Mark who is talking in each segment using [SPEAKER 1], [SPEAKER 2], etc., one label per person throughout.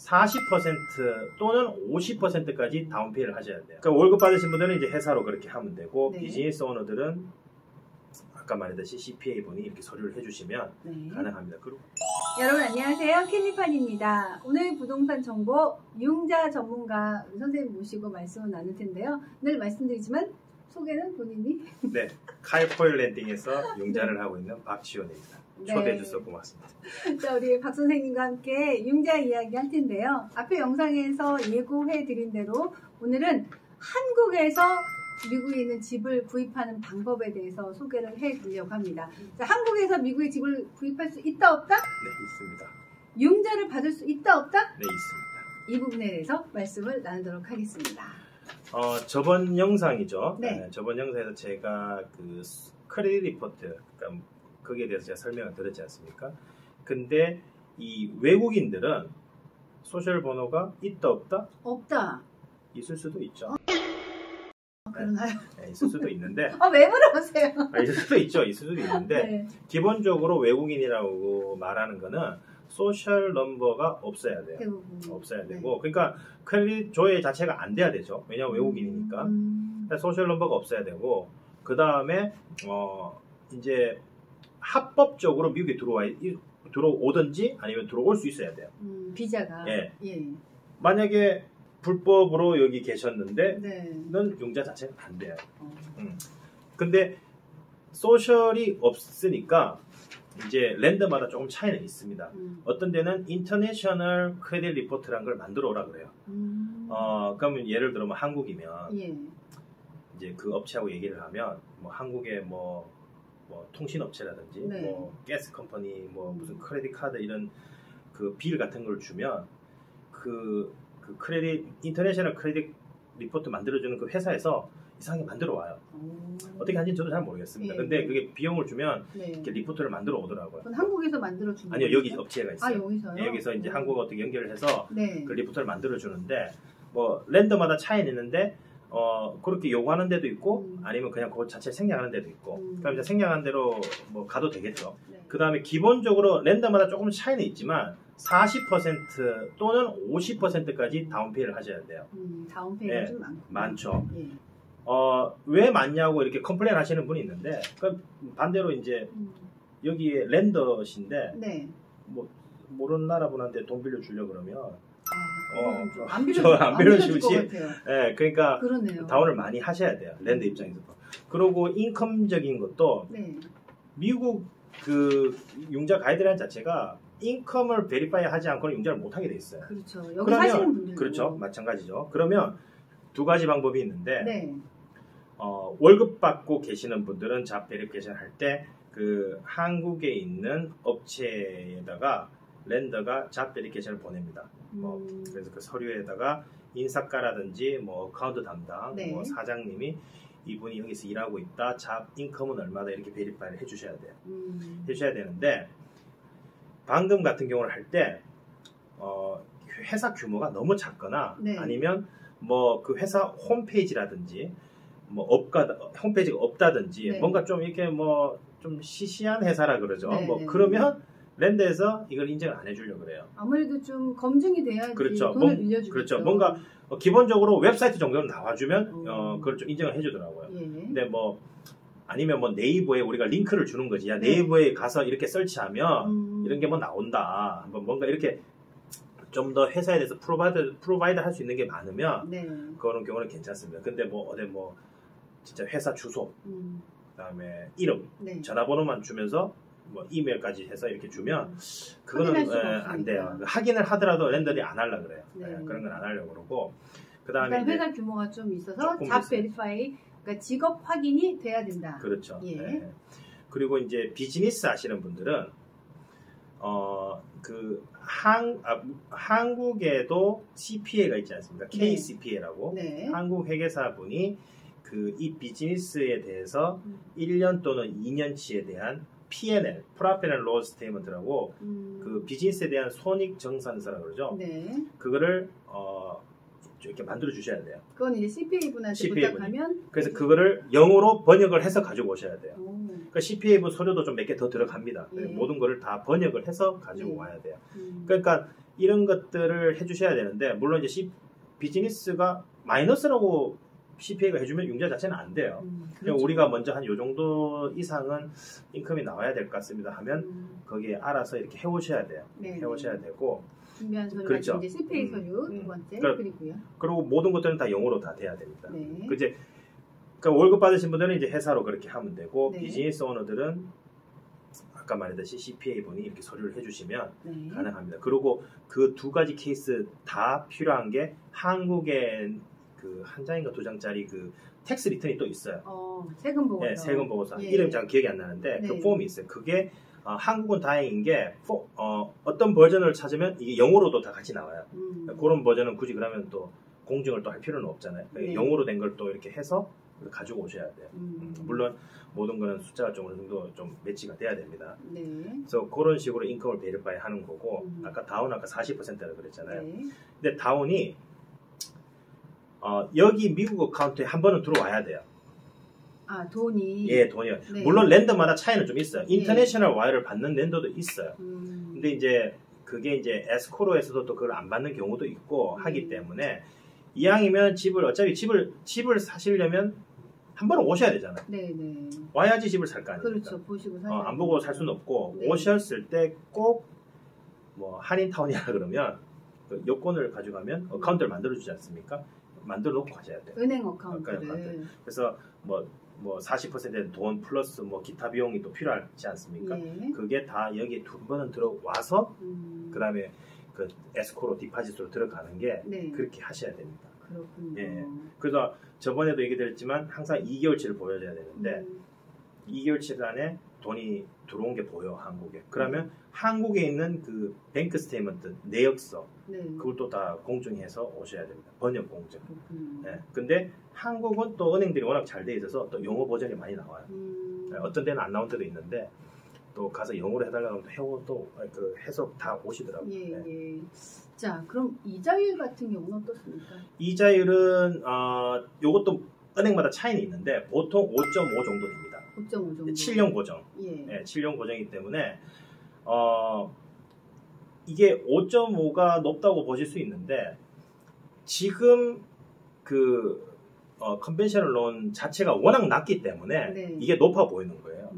[SPEAKER 1] 40% 또는 50%까지 다운페이를 하셔야 돼요. 그러니까 월급 받으신 분들은 이제 회사로 그렇게 하면 되고,
[SPEAKER 2] 네.
[SPEAKER 1] 비즈니스 오너들은 아까 말했듯이 CPA 분이 이렇게 서류를 해주시면
[SPEAKER 2] 네.
[SPEAKER 1] 가능합니다. 그리고
[SPEAKER 2] 여러분 안녕하세요. 캘리판입니다. 오늘 부동산 정보 융자 전문가 우리 선생님 모시고 말씀을 나눌 텐데요. 늘 말씀드리지만 소개는 본인이
[SPEAKER 1] 네, 카이포일 랜딩에서 융자를 하고 있는 박지원입니다. 초대해
[SPEAKER 2] 네.
[SPEAKER 1] 주셔서 고맙습니다.
[SPEAKER 2] 자, 우리 박 선생님과 함께 융자 이야기 할 텐데요. 앞에 영상에서 예고해 드린 대로 오늘은 한국에서 미국에 있는 집을 구입하는 방법에 대해서 소개를 해 드리려고 합니다. 자, 한국에서 미국에 집을 구입할 수 있다 없다?
[SPEAKER 1] 네, 있습니다.
[SPEAKER 2] 융자를 받을 수 있다 없다?
[SPEAKER 1] 네, 있습니다.
[SPEAKER 2] 이 부분에 대해서 말씀을 나누도록 하겠습니다.
[SPEAKER 1] 저번 영상이죠.
[SPEAKER 2] 네.
[SPEAKER 1] 저번 영상에서 제가 그 크레딧 리포트, 그러니까 거기에 대해서 제가 설명을 드렸지 않습니까? 근데 이 외국인들은 소셜 번호가 있다 없다?
[SPEAKER 2] 없다.
[SPEAKER 1] 있을 수도 있죠.
[SPEAKER 2] 그러나요?
[SPEAKER 1] 네, 있을 수도 있는데
[SPEAKER 2] 왜 물어보세요?
[SPEAKER 1] 있을 수도 있죠. 있을 수도 있는데
[SPEAKER 2] 네.
[SPEAKER 1] 기본적으로 외국인이라고 말하는 거는 소셜 넘버가 없어야 돼요.
[SPEAKER 2] 대부분.
[SPEAKER 1] 없어야
[SPEAKER 2] 네.
[SPEAKER 1] 되고, 그러니까 크레딧 조회 자체가 안 돼야 되죠. 왜냐하면 외국인이니까. 그러니까 소셜 넘버가 없어야 되고, 그 다음에 이제 합법적으로 미국에 들어오든지 아니면 들어올 수 있어야 돼요.
[SPEAKER 2] 비자가.
[SPEAKER 1] 예.
[SPEAKER 2] 예.
[SPEAKER 1] 만약에 불법으로 여기 계셨는데
[SPEAKER 2] 네.
[SPEAKER 1] 는 융자 자체가 안 돼요. 근데 소셜이 없으니까 이제 랜드마다 조금 차이는 있습니다. 어떤 데는 인터내셔널 크레딧 리포트라는 걸 만들어 오라 그래요. 그러면 예를 들어 뭐 한국이면
[SPEAKER 2] 예.
[SPEAKER 1] 이제 그 업체하고 얘기를 하면 뭐 한국의 뭐 통신 업체라든지
[SPEAKER 2] 네.
[SPEAKER 1] 뭐 가스 컴퍼니 뭐 무슨 크레딧 카드 이런 그 빌 같은 걸 주면 그 크레딧 인터내셔널 크레딧 리포트 만들어주는 그 회사에서 이상하게 만들어 와요. 어떻게 하는지 저도 잘 모르겠습니다.
[SPEAKER 2] 예.
[SPEAKER 1] 근데 그게 비용을 주면
[SPEAKER 2] 네.
[SPEAKER 1] 이렇게 리포트를 만들어 오더라고요.
[SPEAKER 2] 그건 한국에서 만들어 주는
[SPEAKER 1] 아니요, 여기 업체가
[SPEAKER 2] 아,
[SPEAKER 1] 있어요.
[SPEAKER 2] 여기서요?
[SPEAKER 1] 여기서 이제 한국어 어떻게 연결을 해서
[SPEAKER 2] 네.
[SPEAKER 1] 그 리포트를 만들어 주는데 뭐 랜드마다 차이는 있는데 그렇게 요구하는 데도 있고 아니면 그냥 그거 자체 생략하는 데도 있고 그럼 이제 생략한 대로 뭐 가도 되겠죠.
[SPEAKER 2] 네.
[SPEAKER 1] 그 다음에 기본적으로 랜드마다 조금 차이는 있지만 40% 또는 50%까지 다운페이를 하셔야 돼요.
[SPEAKER 2] 다운페이가
[SPEAKER 1] 네,
[SPEAKER 2] 좀 많고.
[SPEAKER 1] 많죠.
[SPEAKER 2] 예.
[SPEAKER 1] 왜 많냐고 이렇게 컴플레인 하시는 분이 있는데 반대로 이제 여기에 랜더신데
[SPEAKER 2] 네.
[SPEAKER 1] 뭐 모르는 나라 분한테 돈 빌려주려고 그러면
[SPEAKER 2] 안
[SPEAKER 1] 안
[SPEAKER 2] 빌려줄 것
[SPEAKER 1] 빌려주지.
[SPEAKER 2] 같아요.
[SPEAKER 1] 네, 그러니까
[SPEAKER 2] 그러네요.
[SPEAKER 1] 다운을 많이 하셔야 돼요. 랜드 입장에서도. 그리고 인컴적인 것도
[SPEAKER 2] 네.
[SPEAKER 1] 미국 그 융자 가이드라인 자체가 인컴을 베리파이 하지 않고는 융자를 못 하게 돼 있어요.
[SPEAKER 2] 그렇죠. 여기 사시는 분들.
[SPEAKER 1] 그렇죠. 마찬가지죠. 그러면 두 가지 방법이 있는데
[SPEAKER 2] 네.
[SPEAKER 1] 월급 받고 계시는 분들은 잡 베리피케이션 할 때 그 한국에 있는 업체에다가 랜더가 잡 베리피케이션을 보냅니다. 그래서 그 서류에다가 인사과라든지 뭐 어카운트 담당
[SPEAKER 2] 네.
[SPEAKER 1] 뭐 사장님이 이분이 여기서 일하고 있다. 잡 인컴은 얼마다 이렇게 베리파이를 해주셔야 돼요. 해주셔야 되는데 방금 같은 경우를 할 때 회사 규모가 너무 작거나
[SPEAKER 2] 네. 아니면
[SPEAKER 1] 뭐 그 회사 홈페이지라든지 뭐 홈페이지가 없다든지
[SPEAKER 2] 네.
[SPEAKER 1] 뭔가 좀 이렇게 뭐 좀 시시한 회사라 그러죠.
[SPEAKER 2] 네,
[SPEAKER 1] 뭐
[SPEAKER 2] 네,
[SPEAKER 1] 그러면 랜드에서 이걸 인정을 안 해주려고 그래요.
[SPEAKER 2] 아무래도 좀 검증이 돼야지
[SPEAKER 1] 그렇죠.
[SPEAKER 2] 돈을 빌려주죠.
[SPEAKER 1] 그렇죠. 뭔가 기본적으로 웹사이트 정도는 나와주면 그걸 좀 인정을 해주더라고요.
[SPEAKER 2] 예.
[SPEAKER 1] 근데 뭐 아니면 뭐 네이버에 우리가 링크를 주는 거지. 야,
[SPEAKER 2] 네.
[SPEAKER 1] 네이버에 가서 이렇게 설치하면 이런 게 뭐 나온다. 뭔가 이렇게 좀 더 회사에 대해서 프로바이드 할 수 있는 게 많으면
[SPEAKER 2] 네.
[SPEAKER 1] 그런 경우는 괜찮습니다. 근데 뭐 어디 뭐 진짜 회사 주소, 그다음에 이름,
[SPEAKER 2] 네.
[SPEAKER 1] 전화번호만 주면서 뭐 이메일까지 해서 이렇게 주면 그거는
[SPEAKER 2] 확인할 수가
[SPEAKER 1] 안 돼요.
[SPEAKER 2] 없으니까.
[SPEAKER 1] 확인을 하더라도 랜더리 안 하려 그래요.
[SPEAKER 2] 네.
[SPEAKER 1] 그런 건 안 하려고 그러고 그다음에
[SPEAKER 2] 일단 회사 규모가 좀 있어서
[SPEAKER 1] 조금
[SPEAKER 2] 잡
[SPEAKER 1] 있어요.
[SPEAKER 2] 베리파이, 그러니까 직업 확인이 돼야 된다.
[SPEAKER 1] 그렇죠.
[SPEAKER 2] 예.
[SPEAKER 1] 네. 그리고 이제 비즈니스 하시는 분들은 한국에도 CPA가 있지 않습니까?
[SPEAKER 2] 네.
[SPEAKER 1] KCPA라고
[SPEAKER 2] 네.
[SPEAKER 1] 한국 회계사분이 이 비즈니스에 대해서 1년 또는 2년치에 대한 P&L, Profit and Loss Statement라고 그 비즈니스에 대한 손익정산서라고 그러죠.
[SPEAKER 2] 네.
[SPEAKER 1] 그거를 이렇게 만들어 주셔야 돼요.
[SPEAKER 2] 그건 이제 CPA 분한테
[SPEAKER 1] CPA
[SPEAKER 2] 부탁하면
[SPEAKER 1] 그래서 그거를 영어로 번역을 해서 가지고 오셔야 돼요.
[SPEAKER 2] 오.
[SPEAKER 1] 그러니까 CPA 분 서류도 좀 몇 개 더 들어갑니다.
[SPEAKER 2] 예.
[SPEAKER 1] 모든 거를 다 번역을 해서 가지고
[SPEAKER 2] 예.
[SPEAKER 1] 와야 돼요. 그러니까 이런 것들을 해주셔야 되는데 물론 이제 비즈니스가 마이너스라고 CPA가 해주면 융자 자체는 안 돼요.
[SPEAKER 2] 그렇죠.
[SPEAKER 1] 우리가 먼저 한 요 정도 이상은 인컴이 나와야 될 것 같습니다 하면 거기에 알아서 이렇게 해오셔야 돼요.
[SPEAKER 2] 네.
[SPEAKER 1] 해오셔야 되고
[SPEAKER 2] 준비한 서류가
[SPEAKER 1] 그렇죠.
[SPEAKER 2] 이제 CPA 서류 두 번째 그리고요.
[SPEAKER 1] 그리고 모든 것들은 다 영어로 다 돼야 됩니다.
[SPEAKER 2] 네.
[SPEAKER 1] 그러니까 월급 받으신 분들은 이제 회사로 그렇게 하면 되고
[SPEAKER 2] 네.
[SPEAKER 1] 비즈니스 오너들은 아까 말했듯이 CPA 분이 이렇게 서류를 해주시면
[SPEAKER 2] 네.
[SPEAKER 1] 가능합니다. 그리고 그 두 가지 케이스 다 필요한 게 한국에 그 한 장인가 두 장짜리 그 텍스 리턴이 또 있어요.
[SPEAKER 2] 세금 보고서.
[SPEAKER 1] 네, 세금 보고서.
[SPEAKER 2] 예.
[SPEAKER 1] 이름이 잘 기억이 안 나는데
[SPEAKER 2] 네.
[SPEAKER 1] 그 폼이 있어요. 그게 한국은 다행인 게 어떤 버전을 찾으면 이게 영어로도 다 같이 나와요. 그런 버전은 굳이 그러면 또 공증을 또 할 필요는 없잖아요.
[SPEAKER 2] 네.
[SPEAKER 1] 영어로 된 걸 또 이렇게 해서 가지고 오셔야 돼요. 물론 모든 거는 숫자가 좀 어느 정도 좀 매치가 돼야 됩니다.
[SPEAKER 2] 네.
[SPEAKER 1] 그래서 그런 식으로 인컴을 베리파이 하는 거고 아까 다운 아까 40%라고 그랬잖아요.
[SPEAKER 2] 네.
[SPEAKER 1] 근데 다운이 여기 미국 어카운트에 한 번은 들어와야 돼요.
[SPEAKER 2] 돈이.
[SPEAKER 1] 예, 돈이요.
[SPEAKER 2] 네.
[SPEAKER 1] 물론 랜드마다 차이는 좀 있어요.
[SPEAKER 2] 예.
[SPEAKER 1] 인터내셔널 와이어를 받는 랜더도 있어요. 근데 이제 그게 이제 에스코로에서도 또 그걸 안 받는 경우도 있고 하기 때문에 이왕이면 어차피 집을 사시려면 한 번은 오셔야 되잖아요.
[SPEAKER 2] 네네.
[SPEAKER 1] 와야지 집을 살 거 아닙니까?
[SPEAKER 2] 그렇죠. 보시고 사야
[SPEAKER 1] 안 보고 살 수는 없고
[SPEAKER 2] 네.
[SPEAKER 1] 오셨을 때 꼭 뭐 할인타운이라 그러면 그 여권을 가져가면 어카운트를 만들어주지 않습니까? 만들어 놓고 가셔야 돼요.
[SPEAKER 2] 은행 어카운트를.
[SPEAKER 1] 그래서 뭐 40%의 돈 플러스 뭐 기타 비용이 또 필요하지 않습니까?
[SPEAKER 2] 예.
[SPEAKER 1] 그게 다 여기에 두 번은 들어와서 그 다음에 그 에스코로 디파짓으로 들어가는 게
[SPEAKER 2] 네.
[SPEAKER 1] 그렇게 하셔야 됩니다.
[SPEAKER 2] 그렇군요.
[SPEAKER 1] 예. 그래서 저번에도 얘기드렸지만 항상 2개월치를 보여줘야 되는데 2개월치 안에 돈이 들어온 게 보여 한국에. 그러면 한국에 있는 그 뱅크 스테이먼트 내역서
[SPEAKER 2] 네.
[SPEAKER 1] 그걸 또 다 공증해서 오셔야 됩니다. 번역 공증.
[SPEAKER 2] 그렇군요.
[SPEAKER 1] 예. 근데 한국은 또 은행들이 워낙 잘 돼 있어서 또 영어 버전이 많이 나와요. 예. 어떤 데는 안 나온 때도 있는데 또 가서 영어로 해달라고 하면 또 그 해석 다 오시더라고요.
[SPEAKER 2] 예,
[SPEAKER 1] 예.
[SPEAKER 2] 예. 자, 그럼 이자율 같은 경우는 어떻습니까?
[SPEAKER 1] 이자율은 요것도 은행마다 차이는 있는데 보통 5.5 정도 됩니다.
[SPEAKER 2] 5.5 정도.
[SPEAKER 1] 7년 고정.
[SPEAKER 2] 예.
[SPEAKER 1] 예, 7년 고정이기 때문에 이게 5.5가 높다고 보실 수 있는데 지금 그 컨벤셔널 론 자체가 워낙 낮기 때문에
[SPEAKER 2] 네.
[SPEAKER 1] 이게 높아 보이는 거예요.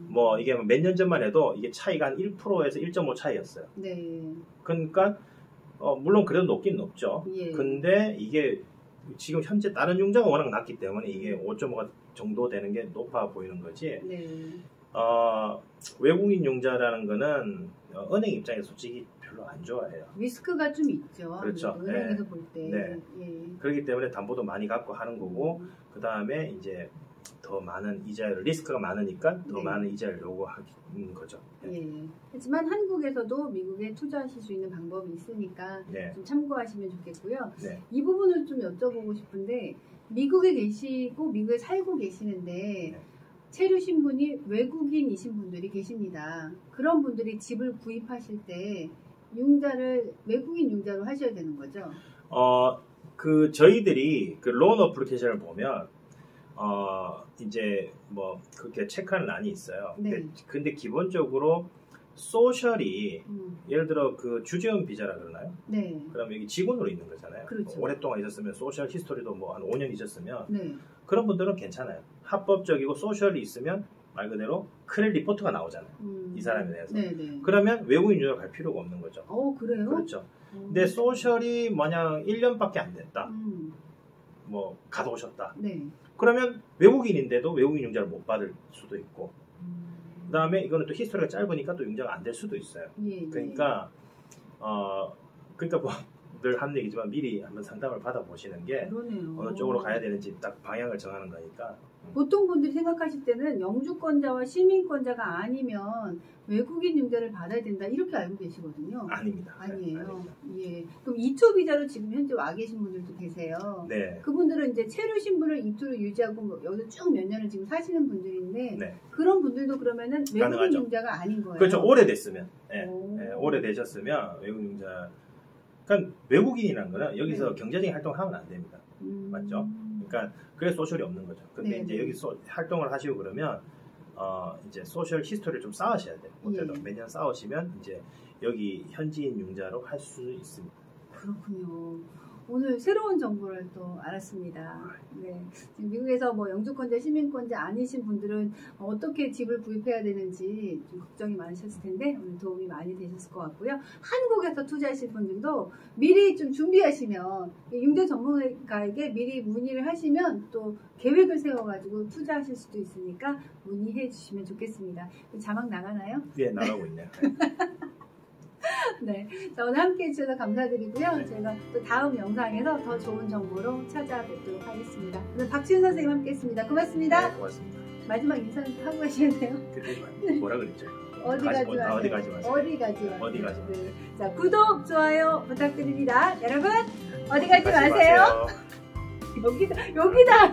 [SPEAKER 1] 뭐 이게 몇 년 전만 해도 이게 차이가 한 1%에서 1.5 차이였어요.
[SPEAKER 2] 네.
[SPEAKER 1] 그러니까 물론 그래도 높긴 높죠.
[SPEAKER 2] 예.
[SPEAKER 1] 근데 이게 지금 현재 다른 융자가 워낙 낮기 때문에 이게 5.5가 정도 되는 게 높아 보이는 거지.
[SPEAKER 2] 네.
[SPEAKER 1] 외국인 융자라는 거는 은행 입장에서 솔직히 별로 안 좋아해요.
[SPEAKER 2] 리스크가 좀 있죠.
[SPEAKER 1] 그렇죠.
[SPEAKER 2] 은행에서 볼 때.
[SPEAKER 1] 네.
[SPEAKER 2] 예.
[SPEAKER 1] 그렇기 때문에 담보도 많이 갖고 하는 거고 그 다음에 이제 더 많은 이자율 리스크가 많으니까 더
[SPEAKER 2] 네.
[SPEAKER 1] 많은 이자율 요구하는 거죠.
[SPEAKER 2] 예. 하지만 한국에서도 미국에 투자하실 수 있는 방법이 있으니까
[SPEAKER 1] 네.
[SPEAKER 2] 좀 참고하시면 좋겠고요.
[SPEAKER 1] 네.
[SPEAKER 2] 이 부분을 좀 여쭤보고 싶은데 미국에 계시고 미국에 살고 계시는데
[SPEAKER 1] 네.
[SPEAKER 2] 체류 신분이 외국인이신 분들이 계십니다. 그런 분들이 집을 구입하실 때 융자를 외국인 융자로 하셔야 되는 거죠?
[SPEAKER 1] 그 저희들이 그 론 어플리케이션을 보면 이제 뭐 그렇게 체크하는 란이 있어요.
[SPEAKER 2] 네.
[SPEAKER 1] 근데 기본적으로 소셜이 예를 들어 그 주재원 비자라 그러나요?
[SPEAKER 2] 네.
[SPEAKER 1] 그럼 여기 직원으로 있는 거잖아요.
[SPEAKER 2] 그렇죠.
[SPEAKER 1] 오랫동안 있었으면 소셜 히스토리도 뭐 한 5년 있었으면
[SPEAKER 2] 네.
[SPEAKER 1] 그런 분들은 괜찮아요. 합법적이고 소셜이 있으면 말 그대로 크레딧 리포트가 나오잖아요. 이 사람에 대해서.
[SPEAKER 2] 네네.
[SPEAKER 1] 그러면 외국인 유저가 갈 필요가 없는 거죠.
[SPEAKER 2] 그래요?
[SPEAKER 1] 그렇죠. 근데 소셜이 만약 1년밖에 안 됐다. 뭐 가서 오셨다.
[SPEAKER 2] 네.
[SPEAKER 1] 그러면 외국인인데도 외국인 융자를 못 받을 수도 있고 그 다음에 이거는 또 히스토리가 짧으니까 또 융자가 안 될 수도 있어요.
[SPEAKER 2] 예,
[SPEAKER 1] 그러니까 그러니까 뭐 늘 하는 얘기지만 미리 한번 상담을 받아보시는 게
[SPEAKER 2] 그러네요.
[SPEAKER 1] 어느 쪽으로 가야 되는지 딱 방향을 정하는 거니까.
[SPEAKER 2] 보통 분들이 생각하실 때는 영주권자와 시민권자가 아니면 외국인 융자를 받아야 된다 이렇게 알고 계시거든요.
[SPEAKER 1] 아닙니다.
[SPEAKER 2] 아니에요.
[SPEAKER 1] 아닙니다.
[SPEAKER 2] 예. 그럼 이투 비자로 지금 현재 와 계신 분들도 계세요.
[SPEAKER 1] 네.
[SPEAKER 2] 그분들은 이제 체류 신분을 이투로 유지하고 뭐 여기서 쭉 몇 년을 지금 사시는 분들인데
[SPEAKER 1] 네.
[SPEAKER 2] 그런 분들도 그러면은 외국인
[SPEAKER 1] 가능하죠.
[SPEAKER 2] 융자가 아닌 거예요.
[SPEAKER 1] 그렇죠. 오래됐으면. 네.
[SPEAKER 2] 오.
[SPEAKER 1] 네. 오래되셨으면 외국인 융자. 그러니까 외국인이라는 거는 여기서
[SPEAKER 2] 네.
[SPEAKER 1] 경제적인 활동을 하면 안 됩니다. 맞죠? 그러니까 그래서 소셜이 없는 거죠. 근데
[SPEAKER 2] 네,
[SPEAKER 1] 이제
[SPEAKER 2] 네.
[SPEAKER 1] 여기서 활동을 하시고 그러면 이제 소셜 히스토리를 좀 쌓으셔야 돼요. 어때도
[SPEAKER 2] 예.
[SPEAKER 1] 매년 쌓으시면 이제 여기 현지인 융자로 할 수 있습니다.
[SPEAKER 2] 그렇군요. 오늘 새로운 정보를 또 알았습니다. 네. 지금 미국에서 뭐 영주권자, 시민권자 아니신 분들은 어떻게 집을 구입해야 되는지 좀 걱정이 많으셨을 텐데 오늘 도움이 많이 되셨을 것 같고요. 한국에서 투자하실 분들도 미리 좀 준비하시면 융자 전문가에게 미리 문의를 하시면 또 계획을 세워가지고 투자하실 수도 있으니까 문의해 주시면 좋겠습니다. 자막 나가나요?
[SPEAKER 1] 예, 나가고 있네요.
[SPEAKER 2] 네. 자, 오늘 함께 해주셔서 감사드리고요. 저희가 또 다음 영상에서 더 좋은 정보로 찾아뵙도록 하겠습니다. 오늘 박지훈 선생님 함께 했습니다. 고맙습니다.
[SPEAKER 1] 네, 고맙습니다.
[SPEAKER 2] 마지막 인사하고 가시겠네요.
[SPEAKER 1] 뭐라 그랬죠?
[SPEAKER 2] 어디 가지 마세요.
[SPEAKER 1] 어디 가지 마세요.
[SPEAKER 2] 어디 가지 마세요.
[SPEAKER 1] 어디 가지 마세요.
[SPEAKER 2] 네. 자, 구독, 좋아요 부탁드립니다. 여러분, 어디 가지 마세요. 여기다.